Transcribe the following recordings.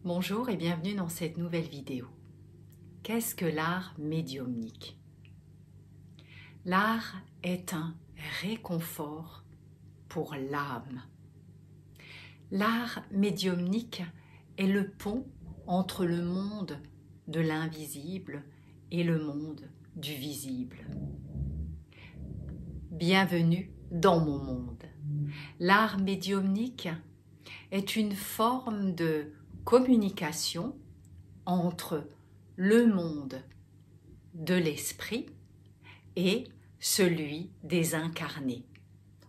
Bonjour et bienvenue dans cette nouvelle vidéo. Qu'est-ce que l'art médiumnique? L'art est un réconfort pour l'âme. L'art médiumnique est le pont entre le monde de l'invisible et le monde du visible. Bienvenue dans mon monde. L'art médiumnique est une forme de communication entre le monde de l'esprit et celui des incarnés,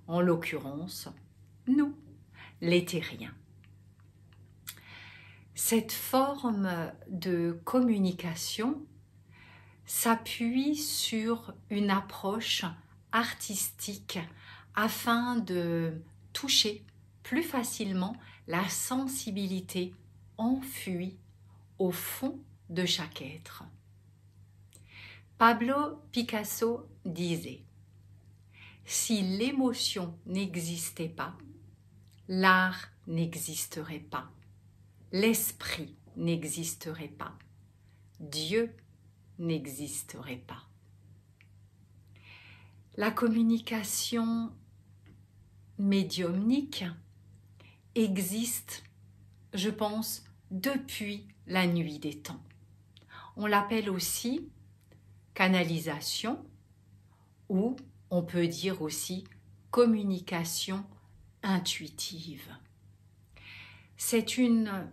en l'occurrence, nous, les terriens. Cette forme de communication s'appuie sur une approche artistique afin de toucher plus facilement la sensibilité enfuie au fond de chaque être. Pablo Picasso disait « Si l'émotion n'existait pas, l'art n'existerait pas, l'esprit n'existerait pas, Dieu n'existerait pas. » La communication médiumnique existe, je pense, depuis la nuit des temps. On l'appelle aussi canalisation ou on peut dire aussi communication intuitive. C'est une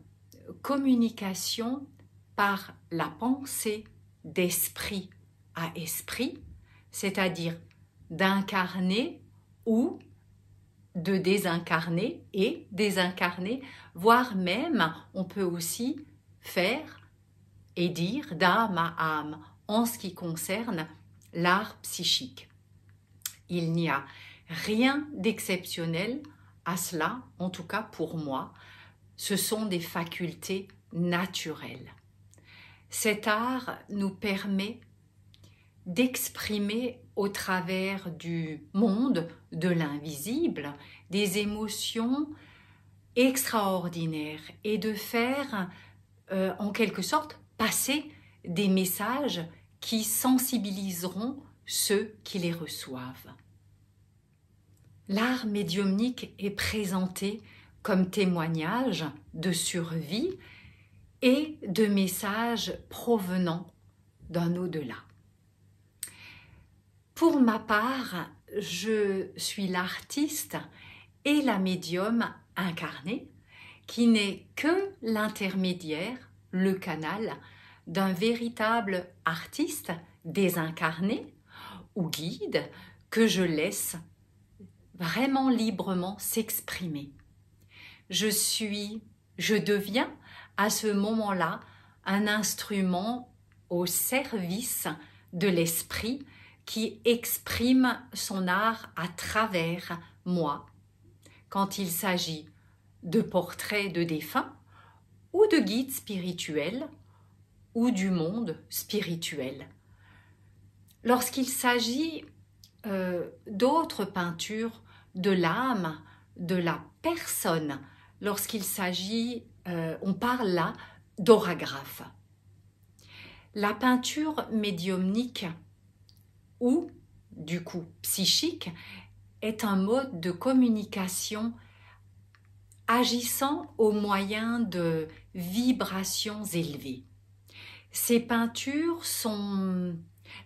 communication par la pensée d'esprit à esprit, c'est-à-dire d'incarner ou de désincarner et désincarner, voire même on peut aussi faire et dire d'âme à âme en ce qui concerne l'art psychique. Il n'y a rien d'exceptionnel à cela, en tout cas pour moi, ce sont des facultés naturelles. Cet art nous permet d'exprimer au travers du monde de l'invisible des émotions extraordinaires et de faire en quelque sorte passer des messages qui sensibiliseront ceux qui les reçoivent. L'art médiumnique est présenté comme témoignage de survie et de messages provenant d'un au-delà. Pour ma part, je suis l'artiste et la médium incarnée qui n'est que l'intermédiaire, le canal d'un véritable artiste désincarné ou guide que je laisse vraiment librement s'exprimer. Je deviens à ce moment-là un instrument au service de l'esprit qui exprime son art à travers moi, quand il s'agit de portraits de défunts ou de guides spirituels ou du monde spirituel. Lorsqu'il s'agit d'autres peintures de l'âme, de la personne, lorsqu'il s'agit, on parle là d'aurographe. La peinture médiumnique ou, du coup, psychique, est un mode de communication agissant au moyen de vibrations élevées. Ces peintures sont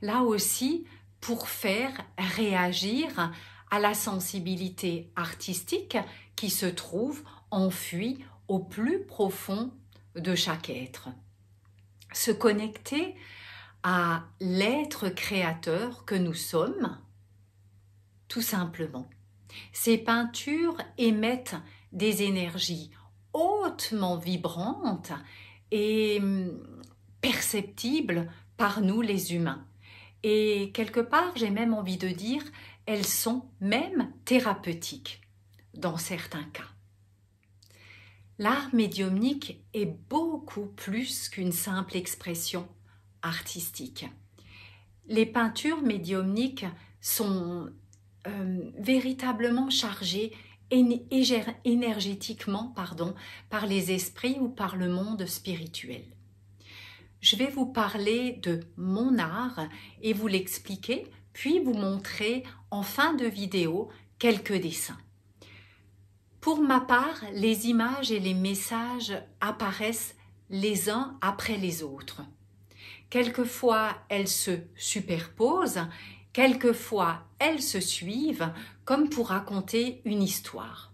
là aussi pour faire réagir à la sensibilité artistique qui se trouve enfuie au plus profond de chaque être. Se connecter à l'être créateur que nous sommes, tout simplement. Ces peintures émettent des énergies hautement vibrantes et perceptibles par nous les humains. Et quelque part, j'ai même envie de dire, elles sont même thérapeutiques dans certains cas. L'art médiumnique est beaucoup plus qu'une simple expression artistique. Les peintures médiumniques sont véritablement chargées énergétiquement par les esprits ou par le monde spirituel. Je vais vous parler de mon art et vous l'expliquer, puis vous montrer en fin de vidéo quelques dessins. Pour ma part, les images et les messages apparaissent les uns après les autres. Quelquefois, elles se superposent, quelquefois, elles se suivent, comme pour raconter une histoire.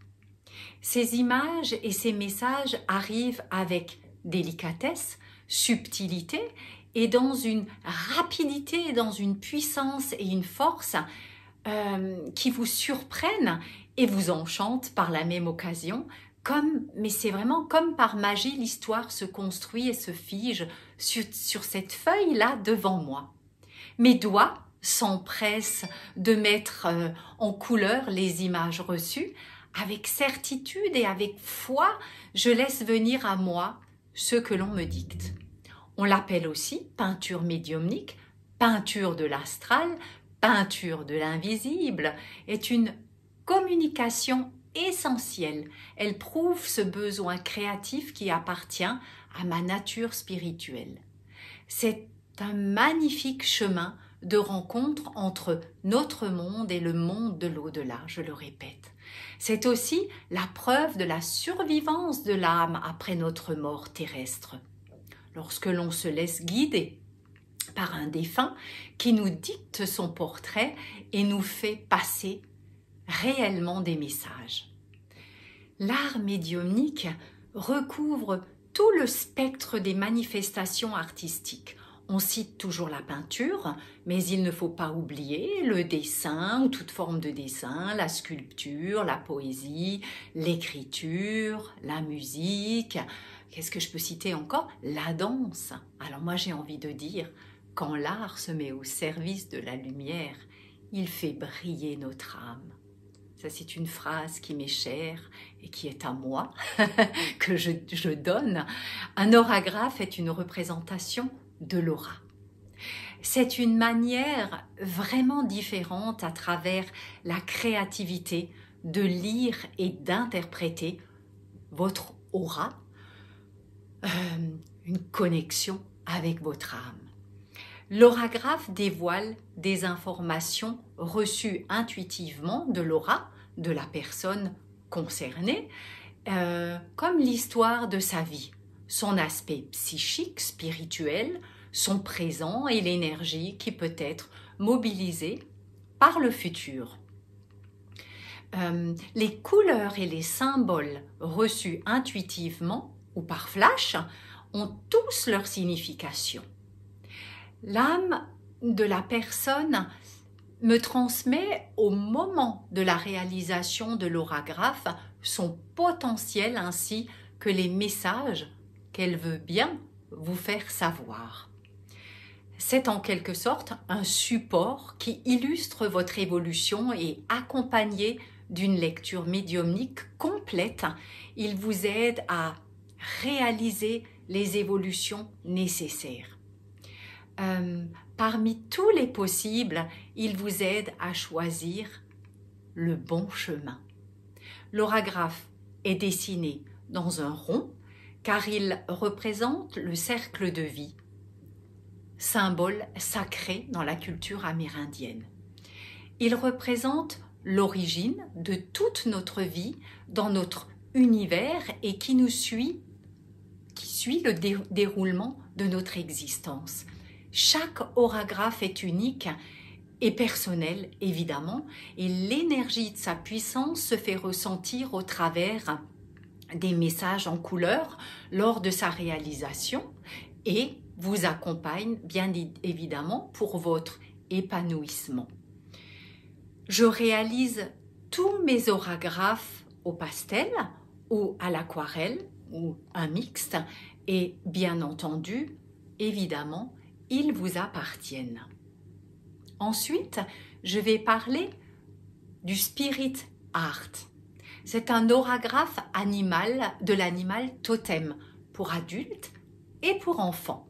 Ces images et ces messages arrivent avec délicatesse, subtilité et dans une rapidité, dans une puissance et une force qui vous surprennent et vous enchantent par la même occasion. Mais c'est vraiment comme par magie, l'histoire se construit et se fige sur cette feuille-là devant moi. Mes doigts s'empressent de mettre en couleur les images reçues. Avec certitude et avec foi, je laisse venir à moi ce que l'on me dicte. On l'appelle aussi peinture médiumnique, peinture de l'astral, peinture de l'invisible, est une communication essentielle. Elle prouve ce besoin créatif qui appartient à ma nature spirituelle. C'est un magnifique chemin de rencontre entre notre monde et le monde de l'au-delà, je le répète. C'est aussi la preuve de la survivance de l'âme après notre mort terrestre. Lorsque l'on se laisse guider par un défunt qui nous dicte son portrait et nous fait passer réellement des messages. L'art médiumnique recouvre tout le spectre des manifestations artistiques. On cite toujours la peinture, mais il ne faut pas oublier le dessin ou toute forme de dessin, la sculpture, la poésie, l'écriture, la musique. Qu'est-ce que je peux citer encore? La danse. Alors moi j'ai envie de dire, quand l'art se met au service de la lumière, il fait briller notre âme. Ça, c'est une phrase qui m'est chère et qui est à moi, que je donne. Un orographe est une représentation de l'aura. C'est une manière vraiment différente à travers la créativité de lire et d'interpréter votre aura, une connexion avec votre âme. L'orographe dévoile des informations reçues intuitivement de l'aura de la personne concernée, comme l'histoire de sa vie, son aspect psychique, spirituel, son présent et l'énergie qui peut être mobilisée par le futur. Les couleurs et les symboles reçus intuitivement ou par flash ont tous leur signification. L'âme de la personne me transmet au moment de la réalisation de l'orographe son potentiel ainsi que les messages qu'elle veut bien vous faire savoir. C'est en quelque sorte un support qui illustre votre évolution et accompagné d'une lecture médiumnique complète, il vous aide à réaliser les évolutions nécessaires. Parmi tous les possibles, il vous aide à choisir le bon chemin. L'orographe est dessiné dans un rond car il représente le cercle de vie, symbole sacré dans la culture amérindienne. Il représente l'origine de toute notre vie dans notre univers et qui suit le déroulement de notre existence. Chaque orographe est unique et personnel, évidemment, et l'énergie de sa puissance se fait ressentir au travers des messages en couleur lors de sa réalisation et vous accompagne bien évidemment pour votre épanouissement. Je réalise tous mes orographes au pastel ou à l'aquarelle ou un mixte et bien entendu, évidemment, ils vous appartiennent. Ensuite, je vais parler du spirit art. C'est un orographe animal de l'animal totem pour adultes et pour enfants.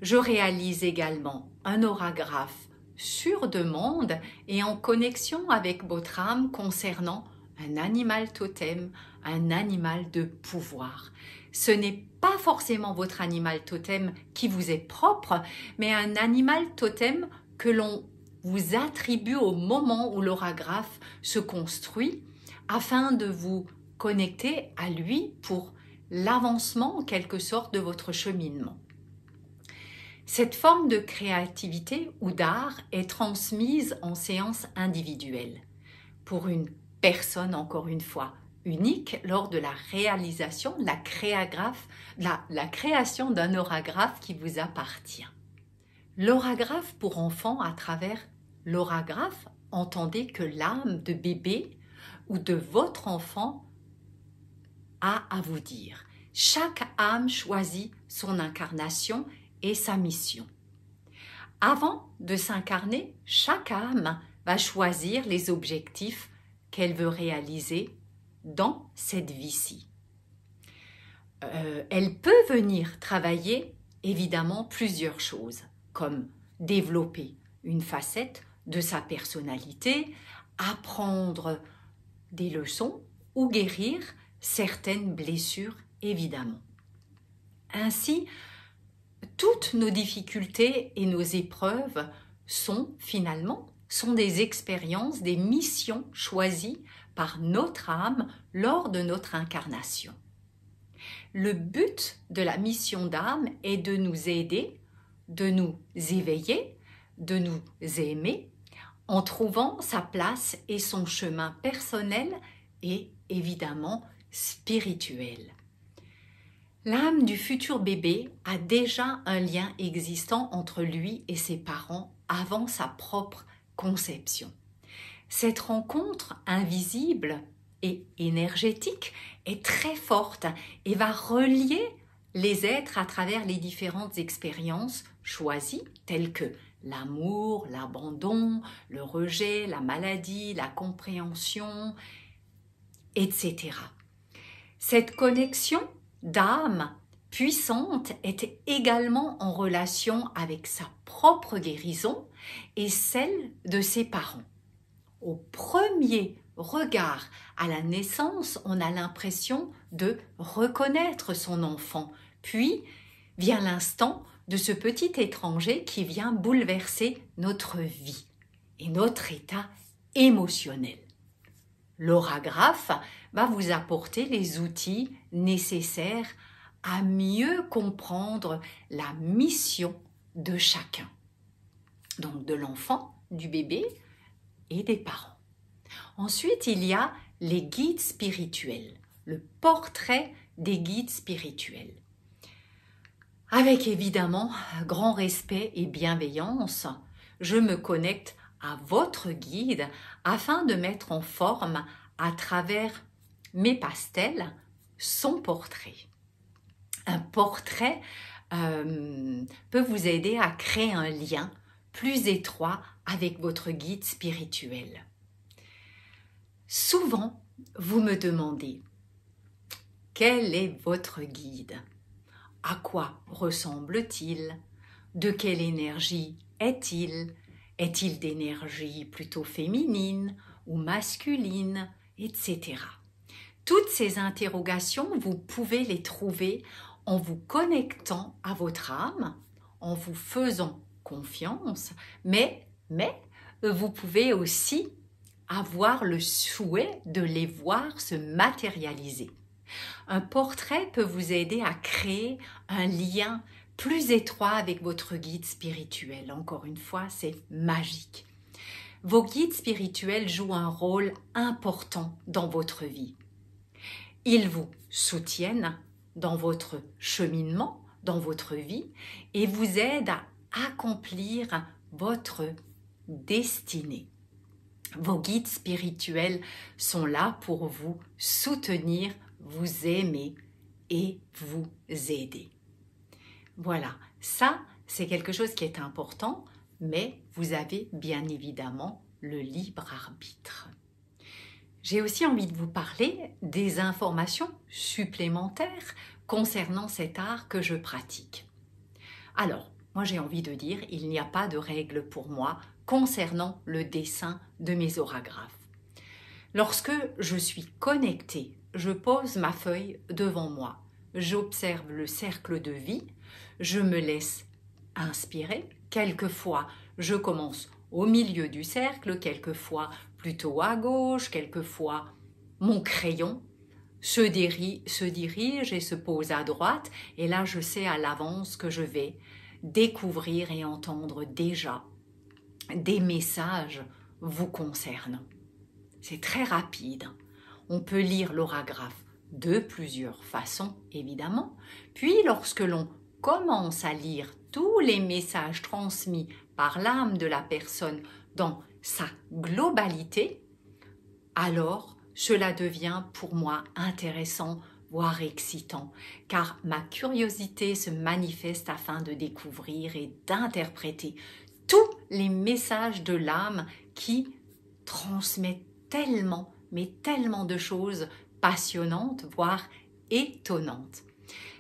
Je réalise également un aurographe sur demande et en connexion avec votre âme concernant un animal totem, un animal de pouvoir. Ce n'est pas forcément votre animal totem qui vous est propre, mais un animal totem que l'on vous attribue au moment où l'aurographe se construit afin de vous connecter à lui pour l'avancement en quelque sorte de votre cheminement. Cette forme de créativité ou d'art est transmise en séance individuelle pour une personne, encore une fois, unique lors de la réalisation, la création d'un aurographe qui vous appartient. L'aurographe pour enfants, à travers l'aurographe, entendez que l'âme de bébé ou de votre enfant a à vous dire. Chaque âme choisit son incarnation et sa mission. Avant de s'incarner, chaque âme va choisir les objectifs qu'elle veut réaliser dans cette vie-ci. Elle peut venir travailler évidemment plusieurs choses, comme développer une facette de sa personnalité, apprendre des leçons ou guérir certaines blessures évidemment. Ainsi, toutes nos difficultés et nos épreuves sont des expériences, des missions choisies par notre âme lors de notre incarnation. Le but de la mission d'âme est de nous aider, de nous éveiller, de nous aimer, en trouvant sa place et son chemin personnel et évidemment spirituel. L'âme du futur bébé a déjà un lien existant entre lui et ses parents avant sa propre conception. Cette rencontre invisible et énergétique est très forte et va relier les êtres à travers les différentes expériences choisies telles que l'amour, l'abandon, le rejet, la maladie, la compréhension, etc. Cette connexion d'âme puissante est également en relation avec sa propre guérison et celle de ses parents. Au premier regard à la naissance, on a l'impression de reconnaître son enfant, puis vient l'instant de ce petit étranger qui vient bouleverser notre vie et notre état émotionnel. L'aurographe va vous apporter les outils nécessaires à mieux comprendre la mission de chacun, donc de l'enfant, du bébé et des parents. Ensuite, il y a les guides spirituels, le portrait des guides spirituels. Avec évidemment grand respect et bienveillance, je me connecte à votre guide afin de mettre en forme à travers mes pastels son portrait. Un portrait peut vous aider à créer un lien plus étroit avec votre guide spirituel. Souvent, vous me demandez quel est votre guide? À quoi ressemble-t-il? De quelle énergie est-il? Est-il d'énergie plutôt féminine ou masculine, etc. Toutes ces interrogations, vous pouvez les trouver en vous connectant à votre âme, en vous faisant confiance, mais vous pouvez aussi avoir le souhait de les voir se matérialiser. Un portrait peut vous aider à créer un lien plus étroit avec votre guide spirituel. Encore une fois, c'est magique. Vos guides spirituels jouent un rôle important dans votre vie. Ils vous soutiennent dans votre cheminement, dans votre vie, et vous aident à accomplir votre destinée. Vos guides spirituels sont là pour vous soutenir, vous aimer et vous aider. Voilà, ça c'est quelque chose qui est important, mais vous avez bien évidemment le libre arbitre. J'ai aussi envie de vous parler des informations supplémentaires concernant cet art que je pratique. Alors, Moi, j'ai envie de dire, il n'y a pas de règle pour moi concernant le dessin de mes oragraphes. Lorsque je suis connectée, je pose ma feuille devant moi. J'observe le cercle de vie, je me laisse inspirer. Quelquefois, je commence au milieu du cercle, quelquefois plutôt à gauche, quelquefois mon crayon se dirige et se pose à droite. Et là, je sais à l'avance que je vais découvrir et entendre déjà des messages vous concernant. C'est très rapide. On peut lire l'oragraphe de plusieurs façons, évidemment. Puis, lorsque l'on commence à lire tous les messages transmis par l'âme de la personne dans sa globalité, alors cela devient pour moi intéressant, voire excitant, car ma curiosité se manifeste afin de découvrir et d'interpréter tous les messages de l'âme qui transmettent tellement, mais tellement de choses passionnantes, voire étonnantes.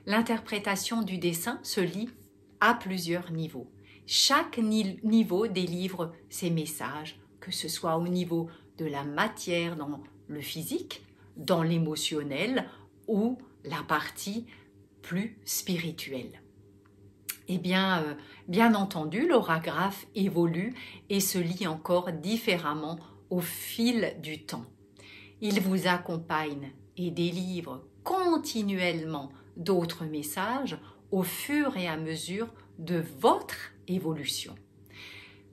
L'interprétation du dessin se lit à plusieurs niveaux. Chaque niveau délivre ses messages, que ce soit au niveau de la matière dans le physique, dans l'émotionnel ou la partie plus spirituelle. Eh bien, bien entendu, l'oragraphe évolue et se lit encore différemment au fil du temps. Il vous accompagne et délivre continuellement d'autres messages au fur et à mesure de votre évolution.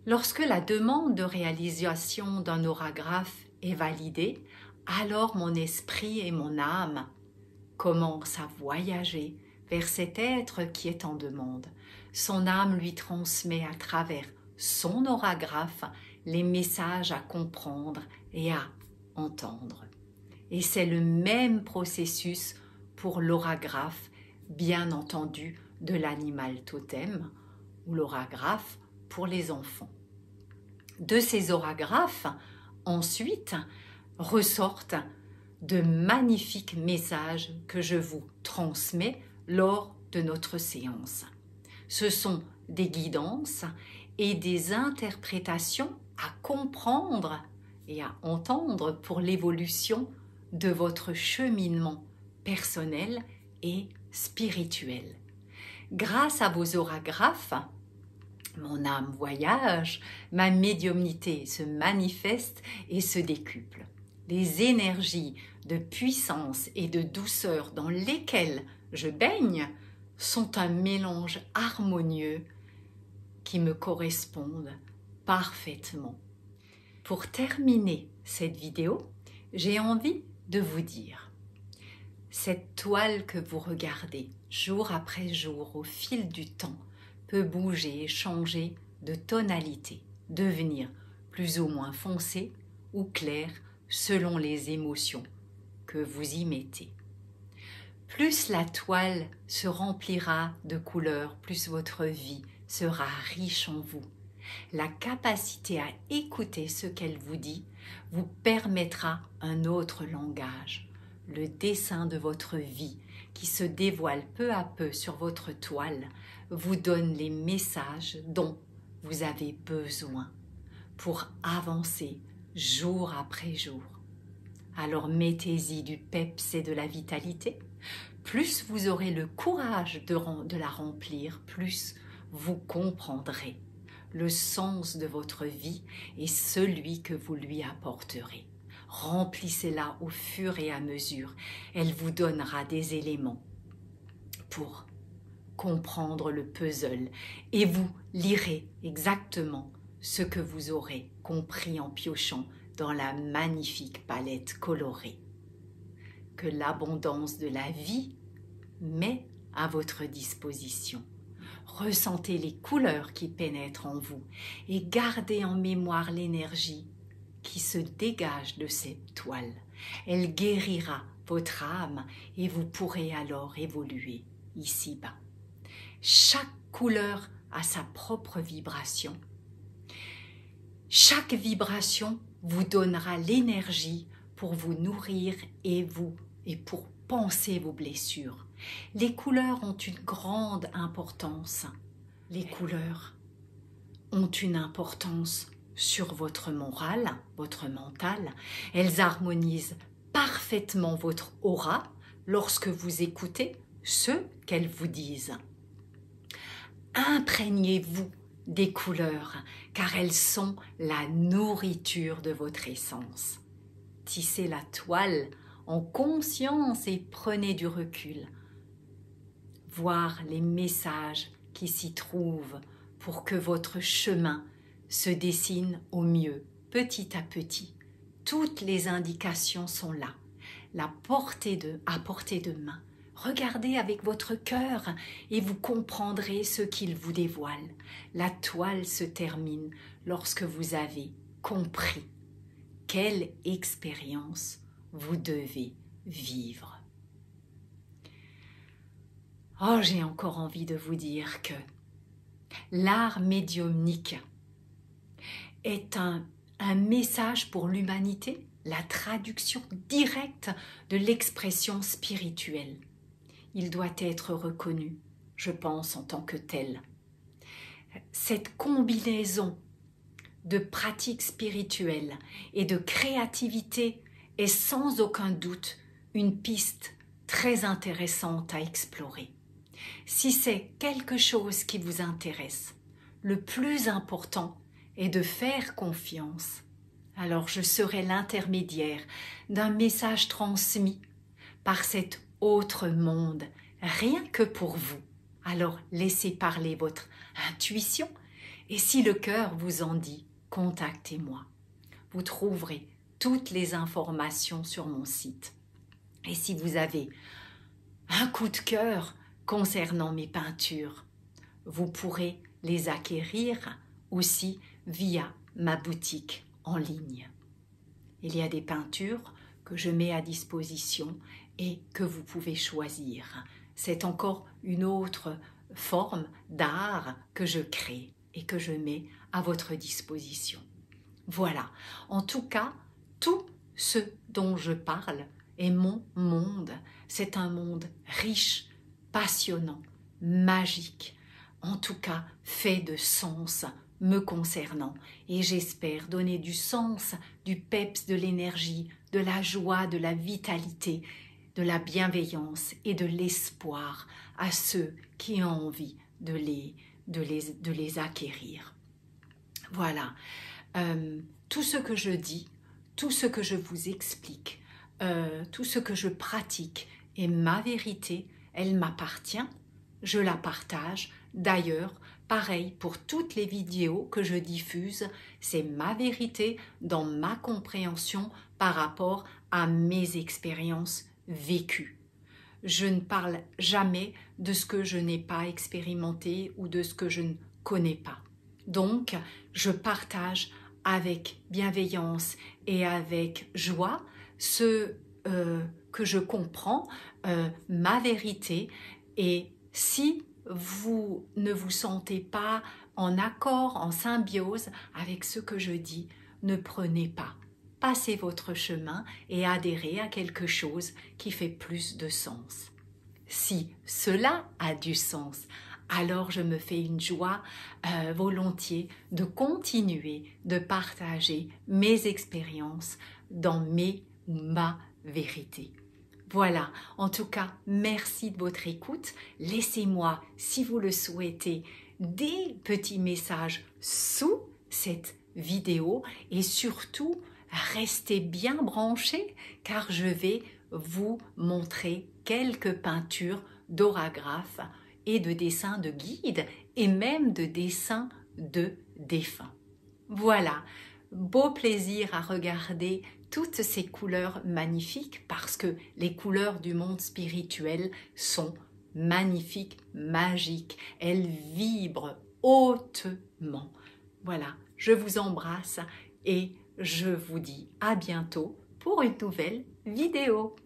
Lorsque la demande de réalisation d'un oragraphe est validée, alors mon esprit et mon âme commencent à voyager vers cet être qui est en demande. Son âme lui transmet à travers son oragraphe les messages à comprendre et à entendre. Et c'est le même processus pour l'oragraphe, bien entendu, de l'animal totem ou l'oragraphe pour les enfants. De ces oragaphes, ensuite, ressortent de magnifiques messages que je vous transmets lors de notre séance. Ce sont des guidances et des interprétations à comprendre et à entendre pour l'évolution de votre cheminement personnel et spirituel. Grâce à vos oragaphes, mon âme voyage, ma médiumnité se manifeste et se décuple. Les énergies de puissance et de douceur dans lesquelles je baigne sont un mélange harmonieux qui me correspondent parfaitement. Pour terminer cette vidéo, j'ai envie de vous dire, cette toile que vous regardez jour après jour au fil du temps peut bouger et changer de tonalité, devenir plus ou moins foncé ou clair selon les émotions que vous y mettez. Plus la toile se remplira de couleurs, plus votre vie sera riche en vous. La capacité à écouter ce qu'elle vous dit vous permettra un autre langage, le dessin de votre vie qui se dévoile peu à peu sur votre toile vous donne les messages dont vous avez besoin pour avancer jour après jour. Alors mettez-y du peps et de la vitalité. Plus vous aurez le courage de la remplir, plus vous comprendrez le sens de votre vie et celui que vous lui apporterez. Remplissez-la au fur et à mesure. Elle vous donnera des éléments pour comprendre le puzzle et vous lirez exactement ce que vous aurez compris en piochant dans la magnifique palette colorée que l'abondance de la vie met à votre disposition. Ressentez les couleurs qui pénètrent en vous et gardez en mémoire l'énergie qui se dégage de cette toile. Elle guérira votre âme et vous pourrez alors évoluer ici-bas. Chaque couleur a sa propre vibration. Chaque vibration vous donnera l'énergie pour vous nourrir et pour penser vos blessures. Les couleurs ont une grande importance les couleurs ont une importance sur votre morale, votre mental. Elles harmonisent parfaitement votre aura lorsque vous écoutez ce qu'elles vous disent. Imprégnez-vous des couleurs, car elles sont la nourriture de votre essence. Tissez la toile en conscience et prenez du recul. Voir les messages qui s'y trouvent pour que votre chemin se dessine au mieux, petit à petit. Toutes les indications sont là, à portée de main. Regardez avec votre cœur et vous comprendrez ce qu'il vous dévoile. La toile se termine lorsque vous avez compris quelle expérience vous devez vivre. Oh, j'ai encore envie de vous dire que l'art médiumnique est un message pour l'humanité, la traduction directe de l'expression spirituelle. Il doit être reconnu, je pense, en tant que tel. Cette combinaison de pratiques spirituelles et de créativité est sans aucun doute une piste très intéressante à explorer. Si c'est quelque chose qui vous intéresse, le plus important est de faire confiance. Alors je serai l'intermédiaire d'un message transmis par cet autre monde, rien que pour vous. Alors laissez parler votre intuition et si le cœur vous en dit, contactez-moi. Vous trouverez toutes les informations sur mon site. Et si vous avez un coup de cœur concernant mes peintures, vous pourrez les acquérir aussi via ma boutique en ligne. Il y a des peintures que je mets à disposition et que vous pouvez choisir. C'est encore une autre forme d'art que je crée et que je mets à votre disposition. Voilà, en tout cas, tout ce dont je parle est mon monde. C'est un monde riche, passionnant, magique, en tout cas fait de sens me concernant. Et j'espère donner du sens, du peps, de l'énergie, de la joie, de la vitalité, de la bienveillance et de l'espoir à ceux qui ont envie de les acquérir. Voilà, tout ce que je dis, tout ce que je vous explique, tout ce que je pratique est ma vérité, elle m'appartient, je la partage. D'ailleurs, pareil pour toutes les vidéos que je diffuse, c'est ma vérité dans ma compréhension par rapport à mes expériences vécues. Je ne parle jamais de ce que je n'ai pas expérimenté ou de ce que je ne connais pas. Donc, je partage avec bienveillance et avec joie ce que je comprends, ma vérité. Et si vous ne vous sentez pas en accord, en symbiose avec ce que je dis, ne prenez pas. Passez votre chemin et adhérez à quelque chose qui fait plus de sens. Si cela a du sens, alors je me fais une joie volontiers de continuer de partager mes expériences dans ma vérité. Voilà, en tout cas, merci de votre écoute. Laissez-moi, si vous le souhaitez, des petits messages sous cette vidéo et surtout, restez bien branchés car je vais vous montrer quelques peintures d'orographes et de dessins de guides et même de dessins de défunts. Voilà, beau plaisir à regarder toutes ces couleurs magnifiques parce que les couleurs du monde spirituel sont magnifiques, magiques, elles vibrent hautement. Voilà, je vous embrasse et je vous dis à bientôt pour une nouvelle vidéo.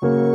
Thank